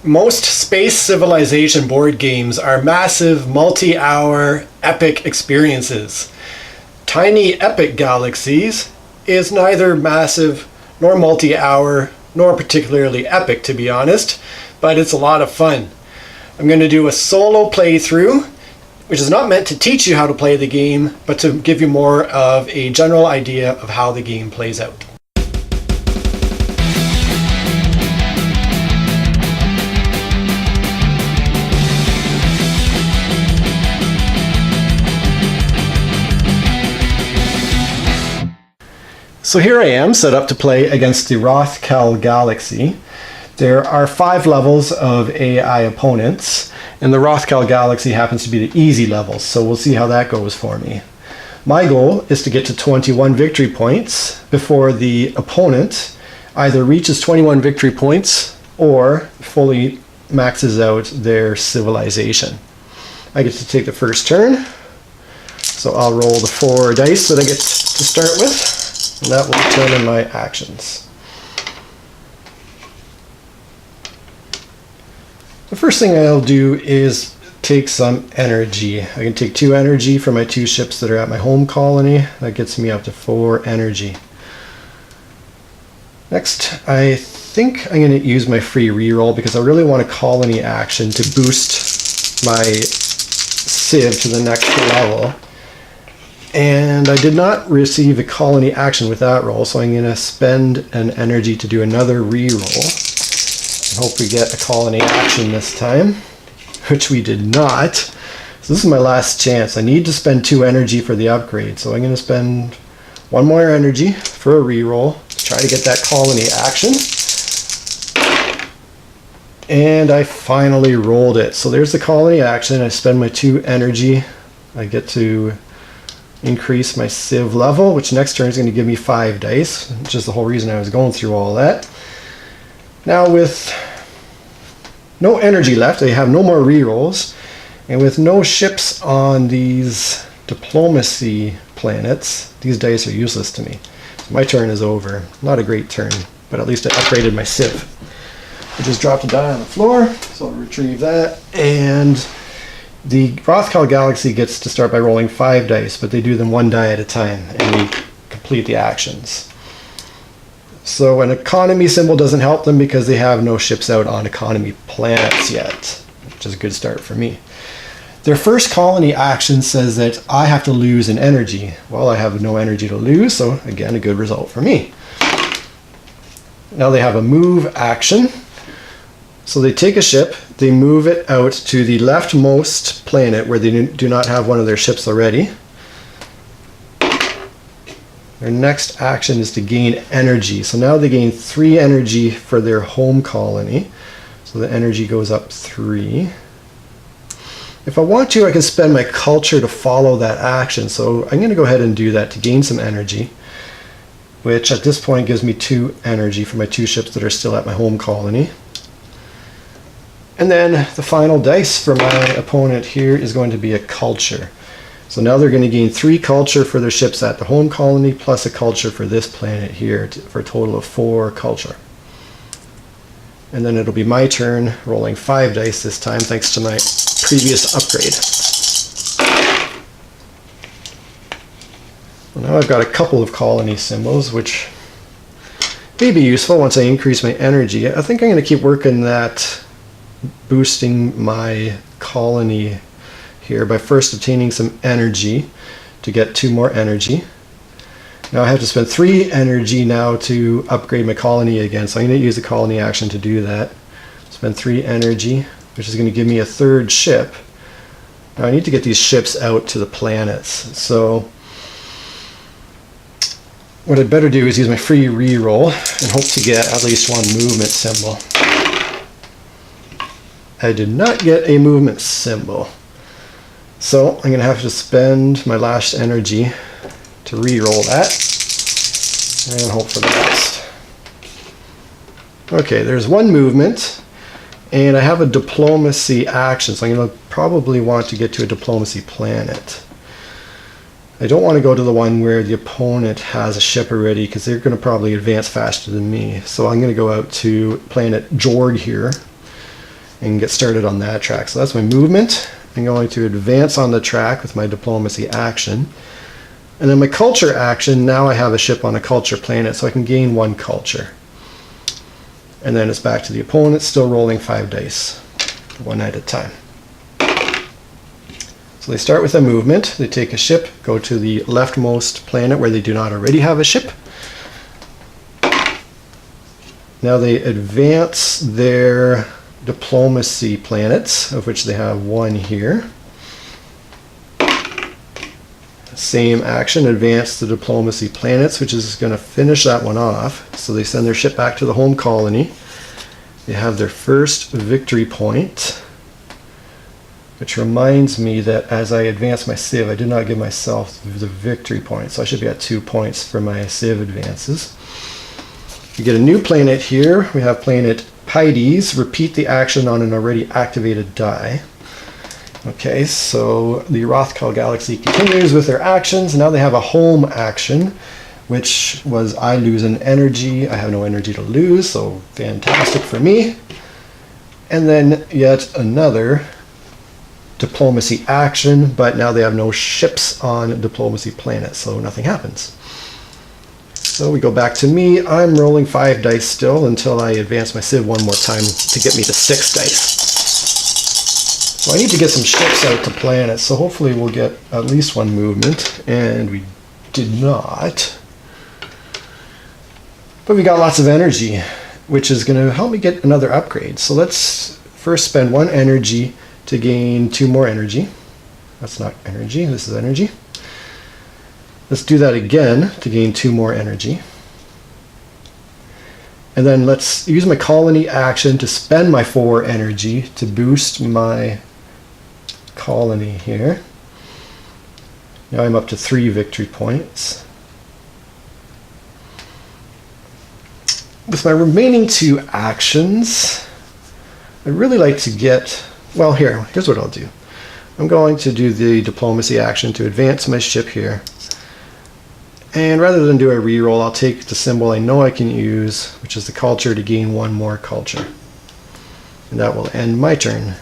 Most space civilization board games are massive, multi-hour, epic experiences. Tiny Epic Galaxies is neither massive, nor multi-hour, nor particularly epic, to be honest, but it's a lot of fun. I'm going to do a solo playthrough, which is not meant to teach you how to play the game, but to give you more of a general idea of how the game plays out. So here I am, set up to play against the Rothkel Galaxy. There are 5 levels of AI opponents, and the Rothkel Galaxy happens to be the easy level, so we'll see how that goes for me. My goal is to get to 21 victory points before the opponent either reaches 21 victory points or fully maxes out their civilization. I get to take the first turn, so I'll roll the 4 dice that I get to start with. And that will determine my actions. The first thing I'll do is take some energy. I can take 2 energy from my 2 ships that are at my home colony. That gets me up to 4 energy. Next, I think I'm going to use my free reroll because I really want a colony action to boost my civ to the next level. And I did not receive a colony action with that roll, so I'm going to spend an energy to do another reroll. And hope we get a colony action this time, which we did not. So this is my last chance. I need to spend 2 energy for the upgrade, so I'm going to spend 1 more energy for a reroll to try to get that colony action. And I finally rolled it. So there's the colony action. I spend my 2 energy. I get to increase my civ level, which next turn is going to give me 5 dice, which is the whole reason I was going through all that. Now with no energy left, I have no more rerolls, and with no ships on these diplomacy planets, these dice are useless to me. So my turn is over. Not a great turn, but at least I upgraded my civ. I just dropped a die on the floor, so I'll retrieve that, and the Rothkel Galaxy gets to start by rolling 5 dice, but they do them 1 die at a time, and we complete the actions. So an economy symbol doesn't help them because they have no ships out on economy planets yet, which is a good start for me. Their first colony action says that I have to lose an energy. Well, I have no energy to lose, so again, a good result for me. Now they have a move action. So they take a ship, they move it out to the leftmost planet where they do not have one of their ships already. Their next action is to gain energy. So now they gain 3 energy for their home colony. So the energy goes up 3. If I want to, I can spend my culture to follow that action. So I'm going to go ahead and do that to gain some energy, which at this point gives me 2 energy for my 2 ships that are still at my home colony. And then the final dice for my opponent here is going to be a culture. So now they're going to gain 3 culture for their ships at the home colony, plus a culture for this planet here, for a total of 4 culture. And then it'll be my turn, rolling 5 dice this time, thanks to my previous upgrade. Well, now I've got a couple of colony symbols, which may be useful once I increase my energy. I think I'm going to keep working that, boosting my colony here by first obtaining some energy to get 2 more energy. Now I have to spend 3 energy now to upgrade my colony again, so I'm going to use the colony action to do that. Spend 3 energy, which is going to give me a 3rd ship. Now I need to get these ships out to the planets, so what I'd better do is use my free reroll and hope to get at least 1 movement symbol. I did not get a movement symbol. So I'm going to have to spend my last energy to re-roll that and hope for the best. Okay, there's 1 movement, and I have a diplomacy action, so I'm going to probably want to get to a diplomacy planet. I don't want to go to the one where the opponent has a ship already because they're going to probably advance faster than me. So I'm going to go out to planet Jorg here. and get started on that track. So that's my movement. I'm going to advance on the track with my diplomacy action. And then my culture action, now I have a ship on a culture planet, so I can gain 1 culture. And then it's back to the opponent, still rolling 5 dice, 1 at a time. So they start with a movement. They take a ship, go to the leftmost planet where they do not already have a ship. Now they advance their diplomacy planets, of which they have 1 here. Same action, advance the diplomacy planets, which is going to finish that one off. So they send their ship back to the home colony. They have their first victory point, which reminds me that as I advance my Civ, I did not give myself the victory point, so I should be at 2 points for my Civ advances. We get a new planet here. We have planet Pides. Repeat the action on an already activated die. Okay, so the Rothkal Galaxy continues with their actions. Now they have a home action, which was I lose an energy. I have no energy to lose, so fantastic for me. And then yet another diplomacy action, but now they have no ships on diplomacy planets, so nothing happens. So we go back to me. I'm rolling 5 dice still until I advance my Civ 1 more time to get me to 6 dice. So I need to get some ships out to planets, so hopefully we'll get at least 1 movement, and we did not. But we got lots of energy, which is going to help me get another upgrade. So let's first spend 1 energy to gain 2 more energy. That's not energy, this is energy. Let's do that again to gain 2 more energy. And then let's use my colony action to spend my 4 energy to boost my colony here. Now I'm up to 3 victory points. With my remaining 2 actions, I'd really like to get, well, here's what I'll do. I'm going to do the diplomacy action to advance my ship here. And rather than do a reroll, I'll take the symbol I know I can use, which is the culture, to gain 1 more culture. And that will end my turn.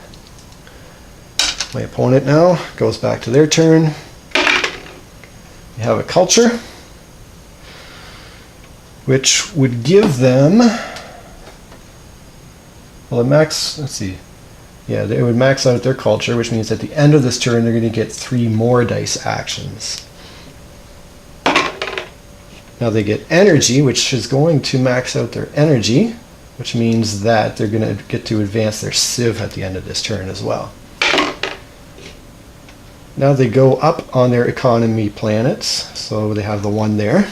My opponent now goes back to their turn. We have a culture, which would give them, well, let's see. Yeah, they would max out their culture, which means at the end of this turn, they're going to get 3 more dice actions. Now they get energy, which is going to max out their energy, which means that they're going to get to advance their Civ at the end of this turn as well. Now they go up on their economy planets, so they have the 1 there.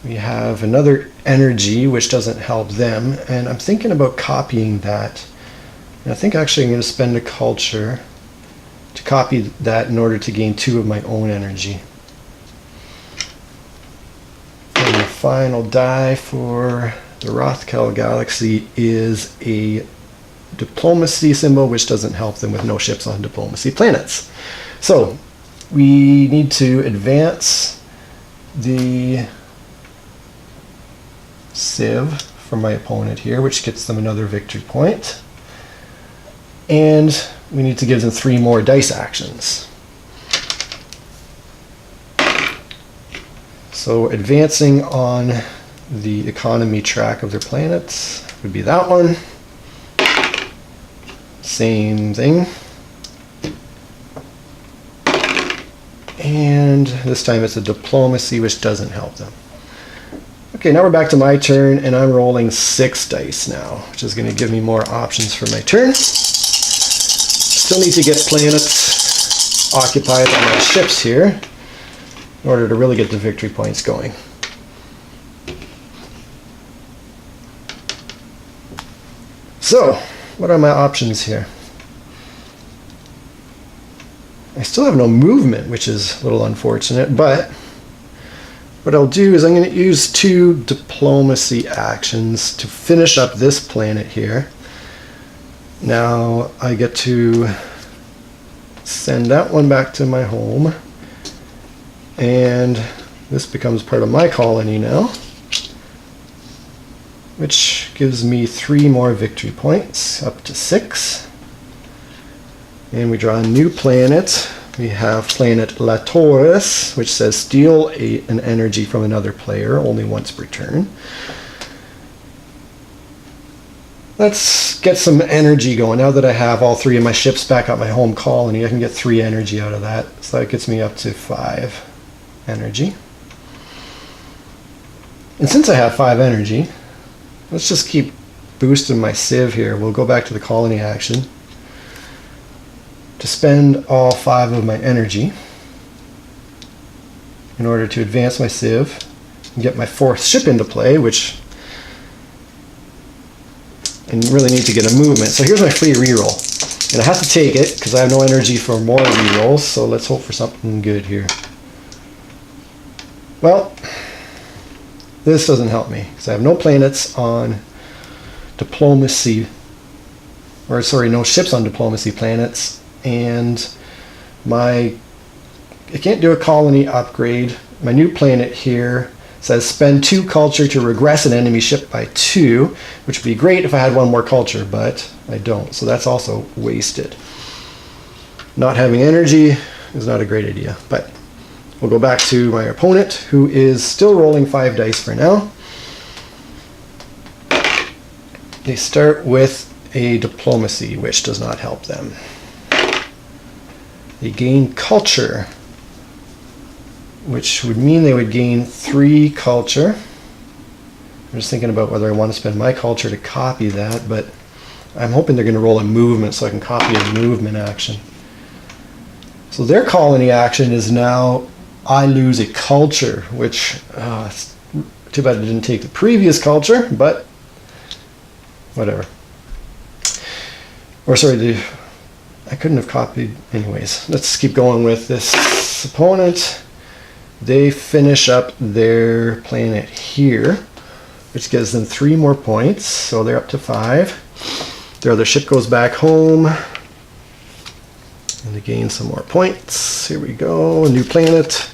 We have another energy, which doesn't help them, and I'm thinking about copying that. And I think actually I'm going to spend a culture to copy that in order to gain 2 of my own energy. And the final die for the Rothkal Galaxy is a diplomacy symbol, which doesn't help them with no ships on diplomacy planets. So we need to advance the Civ from my opponent here, which gets them another victory point. And we need to give them 3 more dice actions. So advancing on the economy track of their planets would be that one. Same thing. And this time it's a diplomacy, which doesn't help them. Okay, now we're back to my turn, and I'm rolling 6 dice now, which is going to give me more options for my turn. Still need to get planets occupied on my ships here in order to really get the victory points going. So, what are my options here? I still have no movement, which is a little unfortunate, but what I'll do is I'm going to use 2 diplomacy actions to finish up this planet here. Now I get to send that one back to my home, and this becomes part of my colony now, which gives me 3 more victory points, up to 6. And we draw a new planet. We have planet La Taurus, which says steal an energy from another player only once per turn. Let's get some energy going. Now that I have all 3 of my ships back at my home colony, I can get 3 energy out of that. So that gets me up to 5 energy. And since I have 5 energy, let's just keep boosting my civ here. We'll go back to the colony action to spend all 5 of my energy in order to advance my civ and get my 4th ship into play, which I really need to get a movement. So here's my free reroll. And I have to take it because I have no energy for more rerolls, so let's hope for something good here. Well, this doesn't help me because I have no planets on diplomacy, or sorry, no ships on diplomacy planets, and I can't do a colony upgrade. My new planet here says spend 2 culture to regress an enemy ship by 2, which would be great if I had 1 more culture, but I don't, so that's also wasted. Not having energy is not a great idea, but we'll go back to my opponent, who is still rolling 5 dice for now. They start with a diplomacy, which does not help them. They gain culture, which would mean they would gain 3 culture. I'm just thinking about whether I want to spend my culture to copy that, but I'm hoping they're going to roll a movement so I can copy a movement action. So their colony action is now I lose a culture, which it's too bad I didn't take the previous culture, but whatever. Or sorry, I couldn't have copied anyways. Let's keep going with this opponent. They finish up their planet here, which gives them 3 more points, so they're up to 5. Their other ship goes back home, and they gain some more points. Here we go, a new planet.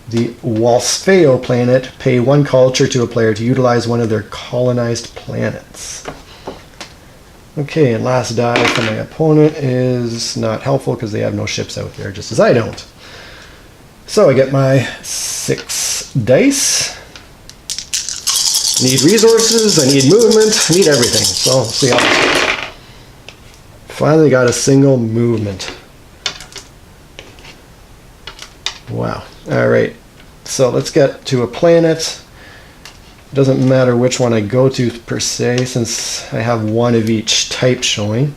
The Walsfeo planet, pay 1 culture to a player to utilize one of their colonized planets. Okay, and last die for my opponent is not helpful because they have no ships out there, just as I don't. So I get my 6 dice. Need resources, I need movement, I need everything. So we'll see how this goes. Finally got a single movement. Wow. Alright, so let's get to a planet. It doesn't matter which one I go to per se, since I have 1 of each type showing.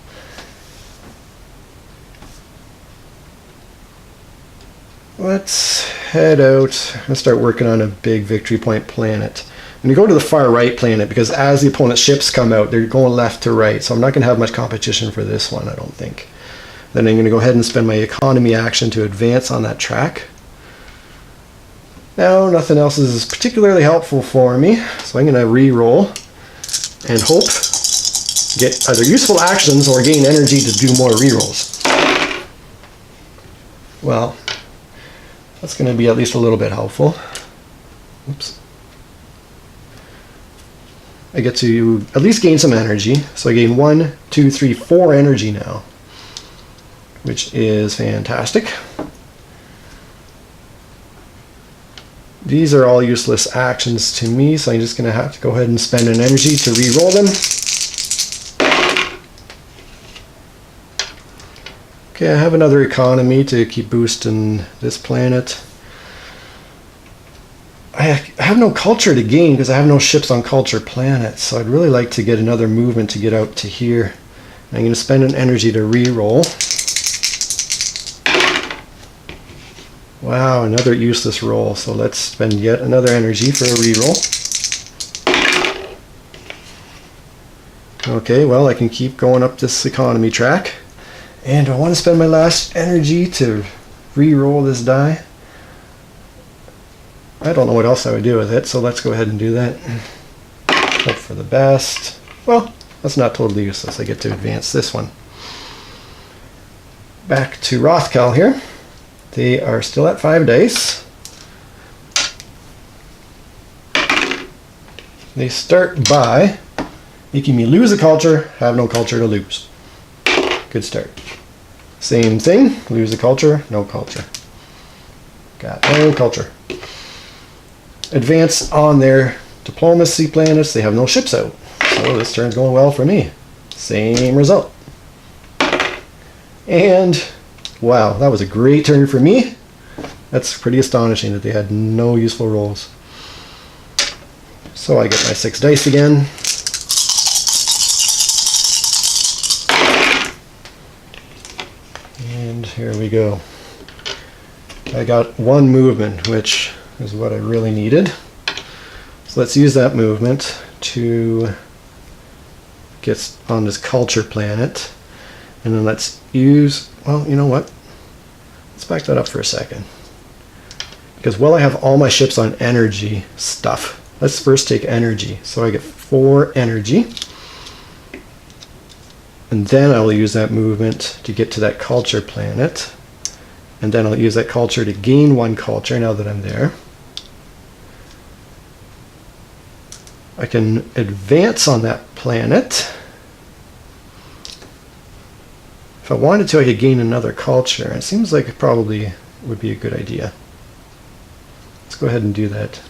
Let's head out and start working on a big victory point planet. I'm going to go to the far right planet because as the opponent's ships come out, they're going left to right, so I'm not going to have much competition for this one, I don't think. Then I'm going to go ahead and spend my economy action to advance on that track. Now, nothing else is particularly helpful for me, so I'm going to re-roll and hope to get either useful actions or gain energy to do more re-rolls. Well, that's going to be at least a little bit helpful. Oops. I get to at least gain some energy, so I gain 1, 2, 3, 4 energy now, which is fantastic. These are all useless actions to me, so I'm just going to have to go ahead and spend an energy to re-roll them. Okay, I have another economy to keep boosting this planet. I have no culture to gain because I have no ships on culture planets, so I'd really like to get another movement to get out to here. I'm going to spend an energy to re-roll. Wow, another useless roll, so let's spend yet another energy for a re-roll. Okay, well I can keep going up this economy track. And I want to spend my last energy to re-roll this die. I don't know what else I would do with it, so let's go ahead and do that. Hope for the best. Well, that's not totally useless. I get to advance this one. Back to Rothkel here. They are still at 5 dice. they start by making me lose a culture, have no culture to lose. Good start. Same thing, lose a culture, no culture. Got no culture. Advance on their diplomacy planets, they have no ships out. So this turn's going well for me. Same result. And wow, that was a great turn for me. That's pretty astonishing that they had no useful rolls. So I get my 6 dice again. And here we go. I got 1 movement, which is what I really needed. So let's use that movement to get on this culture planet. And then let's use, well, you know what? Let's back that up for a second. Because while I have all my ships on energy stuff, let's first take energy. So I get 4 energy. And then I'll use that movement to get to that culture planet. And then I'll use that culture to gain 1 culture now that I'm there. I can advance on that planet. If I wanted to, I could gain another culture. It seems like it probably would be a good idea. Let's go ahead and do that.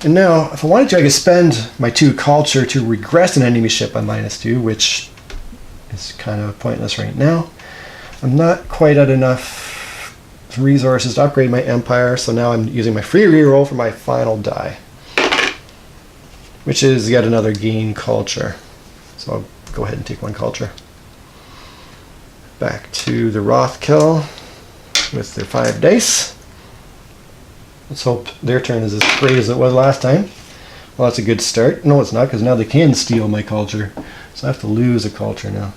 And now, if I wanted to, I could spend my 2 culture to regress an enemy ship by -2, which is kind of pointless right now. I'm not quite at enough resources to upgrade my empire, so now I'm using my free reroll for my final die, which is yet another gain culture. So I'll go ahead and take 1 culture. Back to the Rothkill with their 5 dice. Let's hope their turn is as great as it was last time. Well, that's a good start. No, it's not, because now they can steal my culture. So I have to lose a culture now.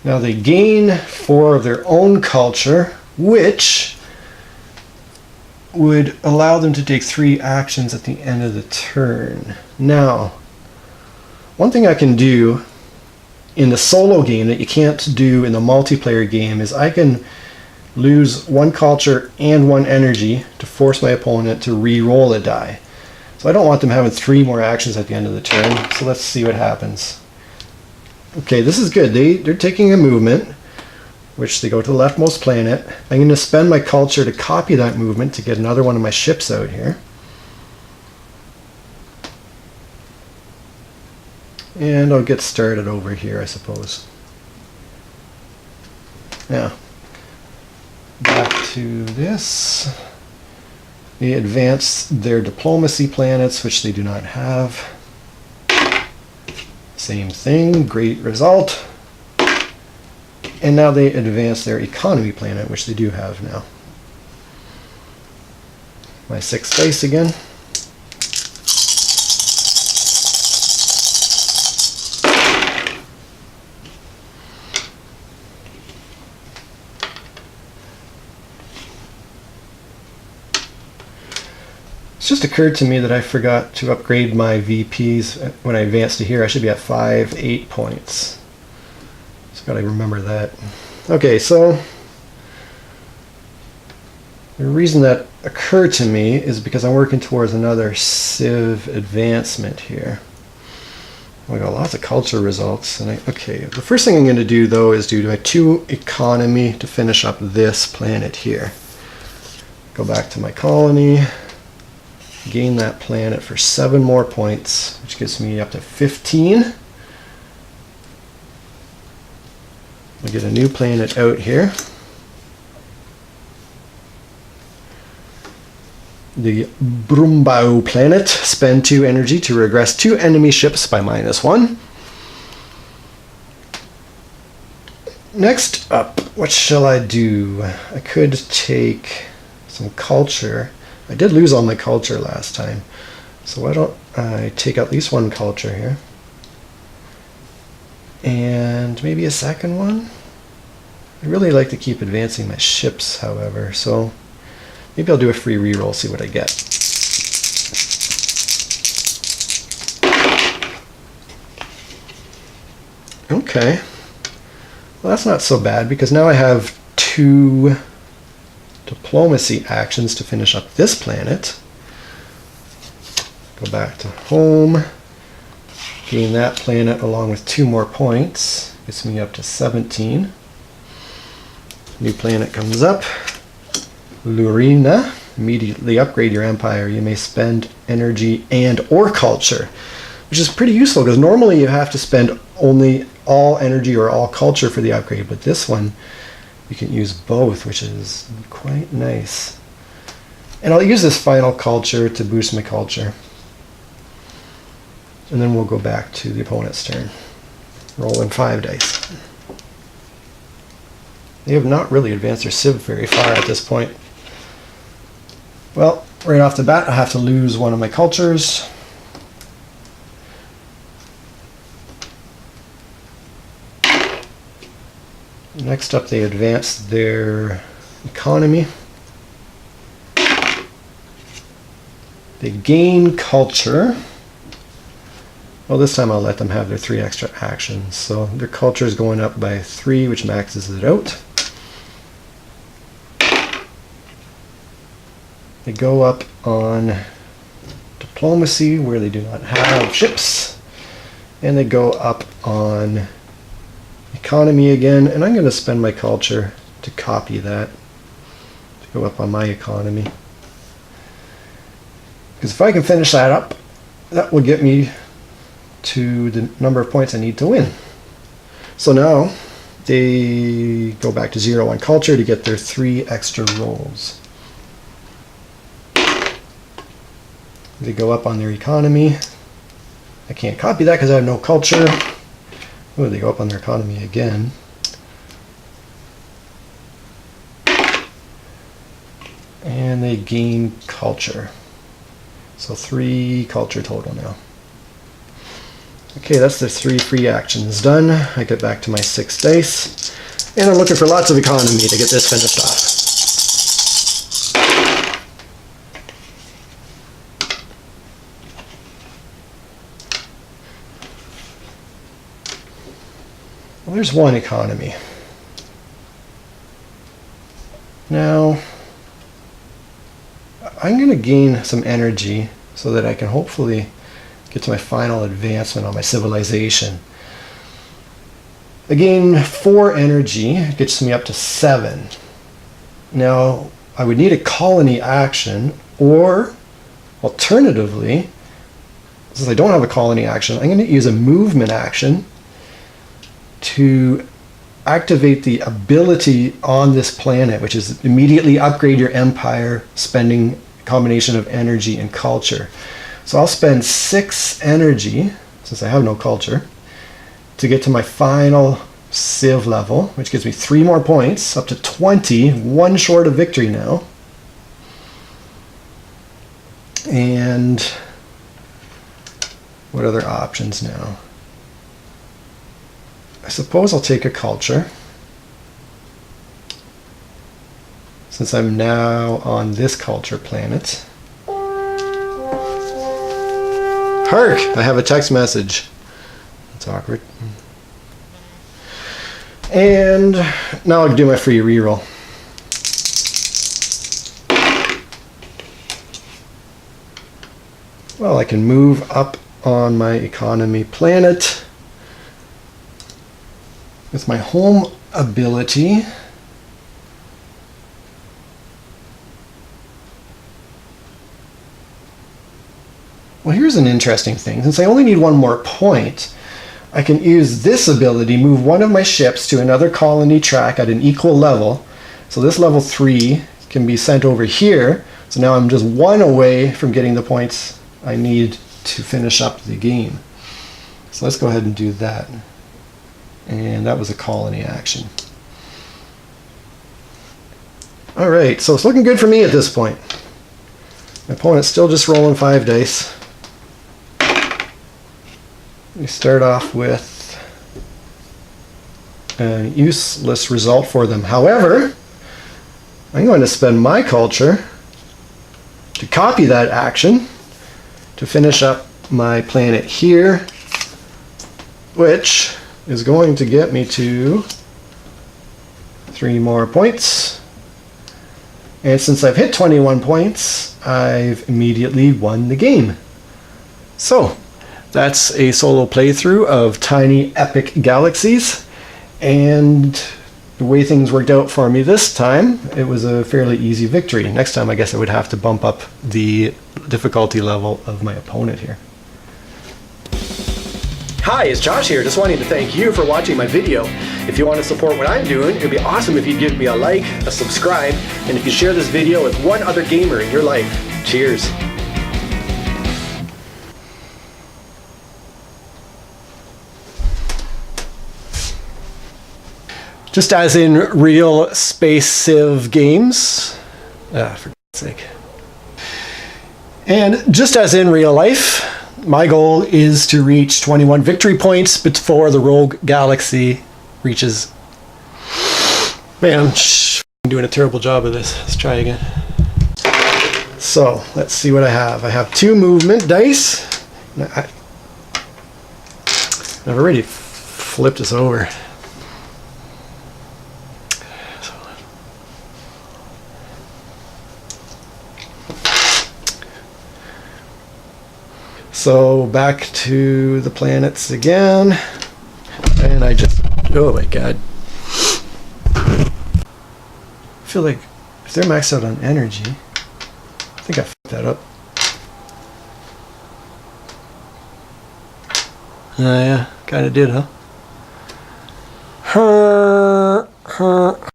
Now they gain 4 of their own culture, which would allow them to take 3 actions at the end of the turn. Now, one thing I can do in the solo game that you can't do in the multiplayer game is I can lose 1 culture and 1 energy to force my opponent to re-roll a die. So I don't want them having 3 more actions at the end of the turn, so let's see what happens. Okay, this is good. They're taking a movement, which they go to the leftmost planet. I'm going to spend my culture to copy that movement to get another one of my ships out here. And I'll get started over here, I suppose. Now, back to this. They advance their diplomacy planets, which they do not have. Same thing, great result. And now they advance their economy planet, which they do have now. My 6 dice again. It just occurred to me that I forgot to upgrade my VPs when I advanced to here. I should be at 8 points. Just gotta remember that. Okay, so the reason that occurred to me is because I'm working towards another Civ advancement here. We got lots of culture results. And okay, the first thing I'm going to do though is do my 2 economy to finish up this planet here. Go back to my colony. Gain that planet for 7 more points, which gets me up to 15. We get a new planet out here. The Brumbau planet. Spend 2 energy to regress 2 enemy ships by -1. Next up, what shall I do? I could take some culture. I did lose all my culture last time, so why don't I take at least 1 culture here. And maybe a second one? I really like to keep advancing my ships, however, so maybe I'll do a free reroll, see what I get. Okay. Well, that's not so bad, because now I have 2 diplomacy actions to finish up this planet. Go back to home, gain that planet along with 2 more points. Gets me up to 17. New planet comes up. Lurina. Immediately upgrade your empire. You may spend energy and or culture, which is pretty useful because normally you have to spend only all energy or all culture for the upgrade, but this one you can use both, which is quite nice. And I'll use this final culture to boost my culture. And then we'll go back to the opponent's turn. Rolling 5 dice. They have not really advanced their civ very far at this point. Well, right off the bat, I have to lose one of my cultures. Next up, they advance their economy. They gain culture. Well, this time I'll let them have their 3 extra actions. So their culture is going up by 3, which maxes it out. They go up on diplomacy, where they do not have ships. And they go up on economy again. And I'm going to spend my culture to copy that, to go up on my economy. Because if I can finish that up, that will get me to the number of points I need to win. So now they go back to 0 on culture to get their 3 extra rolls. They go up on their economy. I can't copy that because I have no culture. Oh, they go up on their economy again. And they gain culture. So 3 culture total now. Okay, that's the 3 free actions done. I get back to my 6 dice. And I'm looking for lots of economy to get this finished off. Well, there's 1 economy. Now, I'm going to gain some energy so that I can hopefully get to my final advancement on my civilization. I gain 4 energy, it gets me up to 7. Now, I would need a colony action, or alternatively, since I don't have a colony action, I'm going to use a movement action to activate the ability on this planet, which is immediately upgrade your empire, spending a combination of energy and culture. So I'll spend 6 energy, since I have no culture, to get to my final civ level, which gives me 3 more points, up to 20, 1 short of victory now. And what other options now? I suppose I'll take a culture, since I'm now on this culture planet. Hark! I have a text message. That's awkward. And now I'll do my free reroll. Well, I can move up on my economy planet with my home ability. Well, here's an interesting thing. Since I only need 1 more point, I can use this ability, move one of my ships to another colony track at an equal level. So this level 3 can be sent over here. So now I'm just 1 away from getting the points I need to finish up the game. So let's go ahead and do that. And that was a colony action. Alright, so it's looking good for me at this point. My opponent's still just rolling 5 dice. We start off with a useless result for them. However, I'm going to spend my culture to copy that action to finish up my planet here, which is going to get me to 3 more points. And since I've hit 21 points, I've immediately won the game. So, that's a solo playthrough of Tiny Epic Galaxies. And the way things worked out for me this time, it was a fairly easy victory. Next time, I guess I would have to bump up the difficulty level of my opponent here. Hi, it's Josh here. Just wanting to thank you for watching my video. If you want to support what I'm doing, it'd be awesome if you'd give me a like, a subscribe, and if you share this video with one other gamer in your life. Cheers. Just as in real space civ games, for God's sake. And just as in real life, my goal is to reach 21 victory points before the rogue galaxy reaches... Man, I'm doing a terrible job of this. Let's try again. So, let's see what I have. I have 2 movement dice. I've already flipped this over. So back to the planets again, and I just, oh my god. I feel like if they're maxed out on energy, I think I fucked that up. Yeah, kinda did, huh?